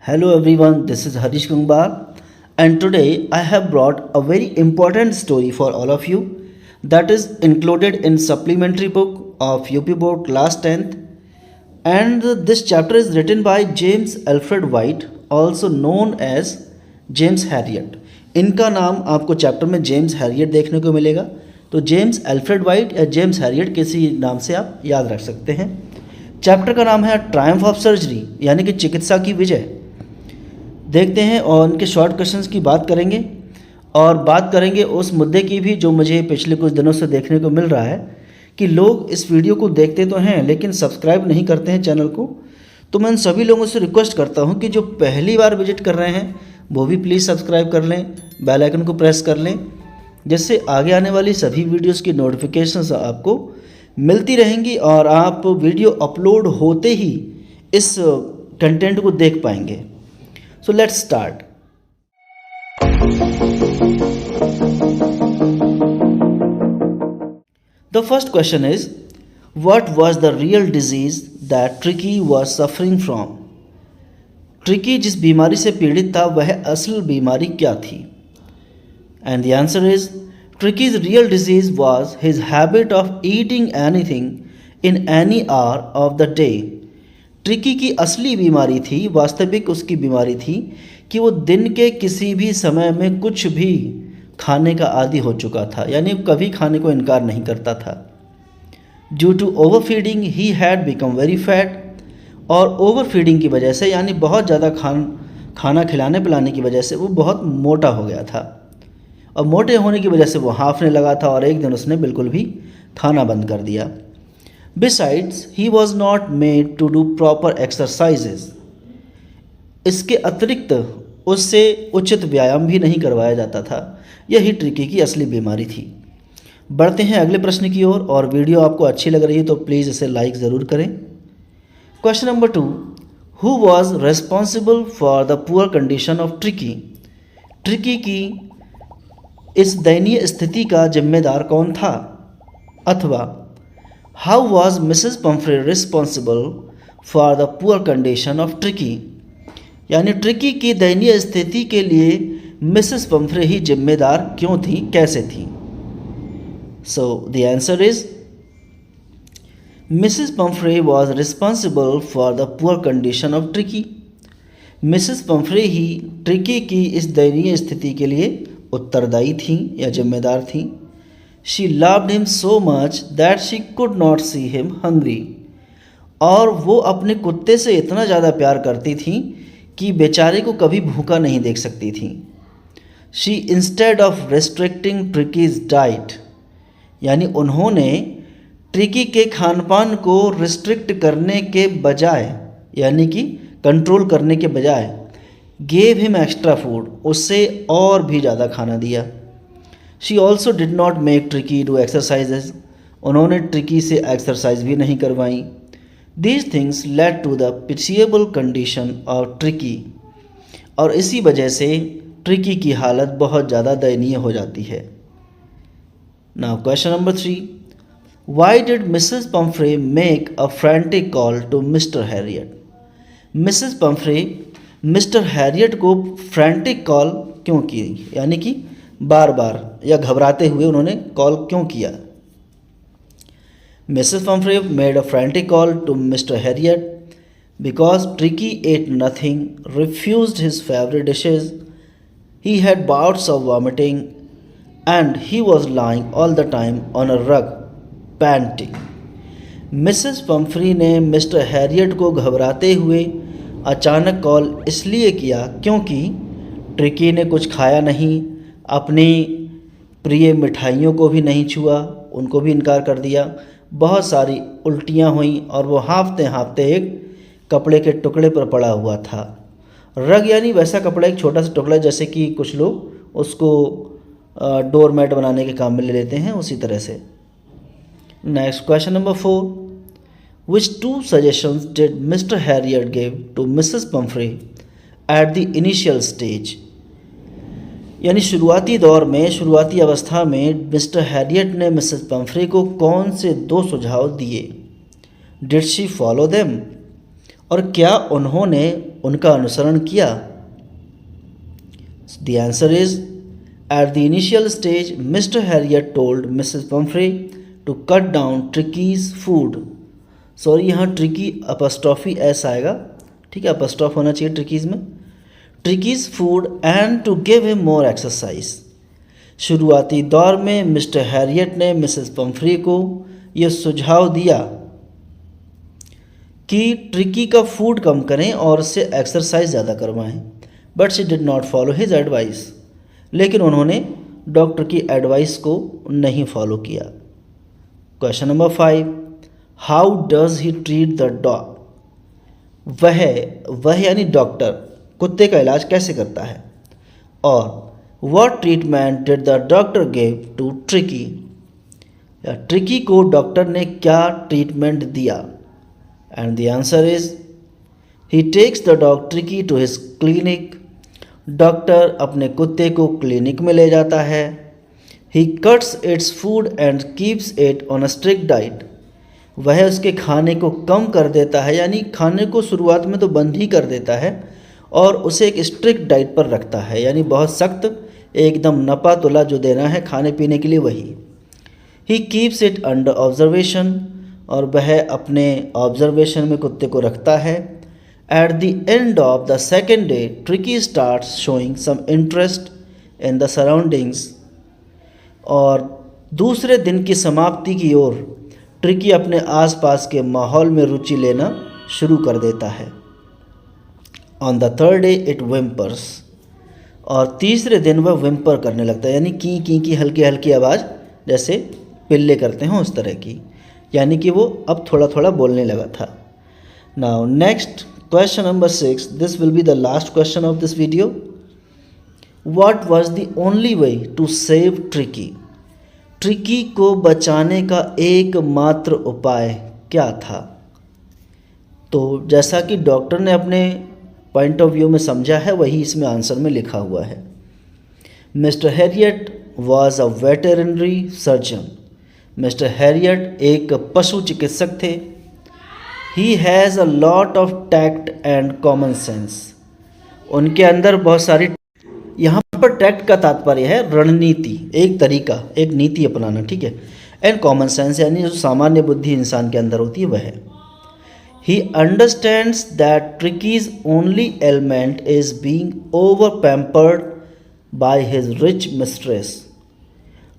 Hello everyone, this is Harish Gangbar, and today I have brought a very important story for all of you that is included in supplementary book of UP Board class 10th, and this chapter is written by James Alfred White, also known as James Harriet. इनका नाम आपको chapter में James Harriet देखने को मिलेगा, तो James Alfred white या James Harriet किसी नाम से आप याद रख सकते हैं। चैप्टर का नाम है ट्रायम्फ ऑफ सर्जरी यानी कि चिकित्सा की विजय। देखते हैं और उनके शॉर्ट क्वेश्चंस की बात करेंगे और बात करेंगे उस मुद्दे की भी जो मुझे पिछले कुछ दिनों से देखने को मिल रहा है कि लोग इस वीडियो को देखते तो हैं लेकिन सब्सक्राइब नहीं करते हैं चैनल को। तो मैं उन सभी लोगों से रिक्वेस्ट करता हूं कि जो पहली बार विजिट कर रहे हैं वो भी प्लीज़ सब्सक्राइब कर लें, बेल आइकन को प्रेस कर लें, जिससे आगे आने वाली सभी वीडियोस की नोटिफिकेशंस आपको मिलती रहेंगी और आप वीडियो अपलोड होते ही इस कंटेंट को देख पाएंगे। So let's start. The first question is what was the real disease that tricky was suffering from. Tricky जिस बीमारी से पीड़ित था वह असल बीमारी क्या थी? And the answer is ट्रिकीज real disease was his habit of eating anything in any hour of the day. Tricky की असली बीमारी थी, वास्तविक उसकी बीमारी थी कि वो दिन के किसी भी समय में कुछ भी खाने का आदी हो चुका था, यानी कभी खाने को इनकार नहीं करता था। Due to overfeeding he had become very fat, और ओवर फीडिंग की वजह से यानी बहुत ज़्यादा खाना खिलाने पिलाने की वजह से वो बहुत मोटा हो गया था, और मोटे होने की वजह से वो हाँफने लगा था और एक दिन उसने बिल्कुल भी खाना बंद कर दिया। Besides he was not made to do proper exercises, इसके अतिरिक्त उससे उचित व्यायाम भी नहीं करवाया जाता था। यही ट्रिकी की असली बीमारी थी। बढ़ते हैं अगले प्रश्न की ओर, और वीडियो आपको अच्छी लग रही है तो प्लीज़ इसे लाइक ज़रूर करें। Question number 2, who was responsible for the poor condition of tricky. Tricky की इस दयनीय स्थिति का जिम्मेदार कौन था? अथवा how was Mrs Pomfrey responsible for the poor condition of tricky, यानी ट्रिकी की दयनीय स्थिति के लिए मिसेस पम्फ्रे ही जिम्मेदार क्यों थी, कैसे थी? So the answer is Mrs. Pumphrey was responsible for the poor condition of Tricky. Mrs Pomfrey he tricky की इस दयनीय स्थिति के लिए उत्तरदायी थीं या जिम्मेदार थीं। She loved him so much that she could not see him hungry. और वो अपने कुत्ते से इतना ज़्यादा प्यार करती थीं कि बेचारे को कभी भूखा नहीं देख सकती थीं। She instead of restricting Tricky's diet, यानी उन्होंने ट्रिकी के खान पान को रिस्ट्रिक्ट करने के बजाय यानी कि कंट्रोल करने के बजाय गेव हिम एक्स्ट्रा फूड, उससे और भी ज़्यादा खाना दिया। She also did not make Tricky do exercises, उन्होंने ट्रिकी से एक्सरसाइज भी नहीं करवाई। These things led to the pitiable condition of Tricky, और इसी वजह से ट्रिकी की हालत बहुत ज़्यादा दयनीय हो जाती है। Now question number 3, Why did Mrs. Pumphrey make a frantic call to Mr. Harriet? Mrs. Pumphrey Mr. Harriet को frantic call क्यों की, यानी कि बार बार या घबराते हुए उन्होंने कॉल क्यों किया? Mrs. Pumphrey made a frantic call to Mr. Harriet because Tricky ate nothing, refused his favorite dishes, he had bouts of vomiting, and he was lying all the time on a rug painting. Mrs Pomfrey ने mister Harriet को घबराते हुए अचानक call इसलिए किया क्योंकि tricky ने कुछ खाया नहीं, अपनी प्रिय मिठाइयों को भी नहीं छुआ, उनको भी इनकार कर दिया, बहुत सारी उल्टियाँ हुईं और वो हाँफते हाँफते एक कपड़े के टुकड़े पर पड़ा हुआ था। रग यानी वैसा कपड़ा, एक छोटा सा टुकड़ा जैसे कि कुछ लोग उसको डोरमैट बनाने के काम में ले लेते हैं, उसी तरह से। Next question number 4, which two suggestions did Mr. Harriet give to Mrs. Pumphrey at the initial stage? यानी शुरुआती दौर में, शुरुआती अवस्था में मिस्टर हैरियट ने मिसेस पम्फ्रे को कौन से 2 सुझाव दिए? Did she follow them? और क्या उन्होंने उनका अनुसरण किया? The answer is, at the initial stage, Mr. Harriet told Mrs. Pumphrey to cut down Tricky's food. Sorry, यहाँ ट्रिकी अपस्ट्रॉफी एस आएगा, ठीक है, अपस्ट्रॉफ होना चाहिए ट्रिकीज़ में. Tricky's food and to give him more exercise. शुरुआती दौर में मिस्टर हैरियट ने मिसेस पम्फ्री को यह सुझाव दिया कि ट्रिकी का फूड कम करें और उससे एक्सरसाइज ज़्यादा करवाएं. But she did not follow his advice. लेकिन उन्होंने डॉक्टर की एडवाइस को नहीं फॉलो किया. Question number 5, how does he treat the dog? वह यानी डॉक्टर कुत्ते का इलाज कैसे करता है? और what treatment did the doctor give to Tricky? या ट्रिकी को डॉक्टर ने क्या ट्रीटमेंट दिया? And the answer is, he takes the dog Tricky to his clinic. Doctor अपने कुत्ते को क्लिनिक में ले जाता है. He cuts its food and keeps it on a strict diet. वह उसके खाने को कम कर देता है, यानी खाने को शुरुआत में तो बंद ही कर देता है और उसे एक स्ट्रिक्ट डाइट पर रखता है, यानी बहुत सख्त, एकदम नपा तुला जो देना है खाने पीने के लिए वही. He keeps it under observation. और वह अपने ऑब्जर्वेशन में कुत्ते को रखता है. At the end of the second day Tricky starts showing some interest in the surroundings. और दूसरे दिन की समाप्ति की ओर ट्रिकी अपने आसपास के माहौल में रुचि लेना शुरू कर देता है. On the third day it whimpers. और तीसरे दिन वह विम्पर करने लगता है, यानी की की हल्की हल्की आवाज़, जैसे पिल्ले करते हैं उस तरह की, यानी कि वो अब थोड़ा थोड़ा बोलने लगा था. Now next question number 6. This will be the last question of this video. What was the only way to save Tricky? Tricky को बचाने का एकमात्र उपाय क्या था? तो जैसा कि डॉक्टर ने अपने पॉइंट ऑफ व्यू में समझा है, वही इसमें आंसर में लिखा हुआ है. Mister Harriet was a veterinary surgeon. Mister Harriet एक पशु चिकित्सक थे. He has a lot of tact and common sense. उनके अंदर बहुत सारी, यहाँ पर टैक्ट का तात्पर्य है रणनीति, एक तरीका, एक नीति अपनाना, ठीक है. एंड कॉमन सेंस यानी जो सामान्य बुद्धि इंसान के अंदर होती है वह है. He understands that ट्रिकीज only element is being over pampered by his rich mistress.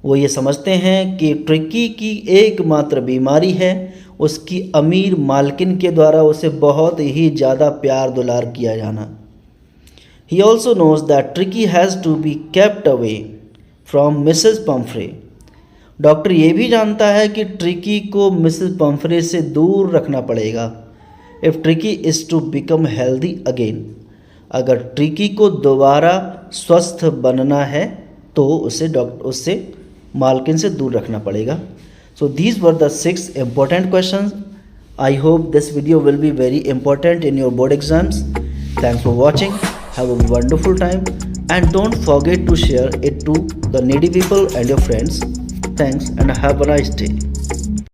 वो ये समझते हैं कि ट्रिकी की एकमात्र बीमारी है उसकी अमीर मालकिन के द्वारा उसे बहुत ही ज़्यादा प्यार दुलार किया जाना. He also knows that Tricky has to be kept away from Mrs. Pumphrey. Doctor ये भी जानता है कि ट्रिकी को मिसेस पम्फ्रे से दूर रखना पड़ेगा. If Tricky is to become healthy again. अगर ट्रिकी को दोबारा स्वस्थ बनना है तो उससे मालकिन से दूर रखना पड़ेगा. So these were the 6 important questions. I hope this video will be very important in your board exams. Thanks for watching. Have a wonderful time and don't forget to share it to the needy people and your friends. Thanks and have a nice day.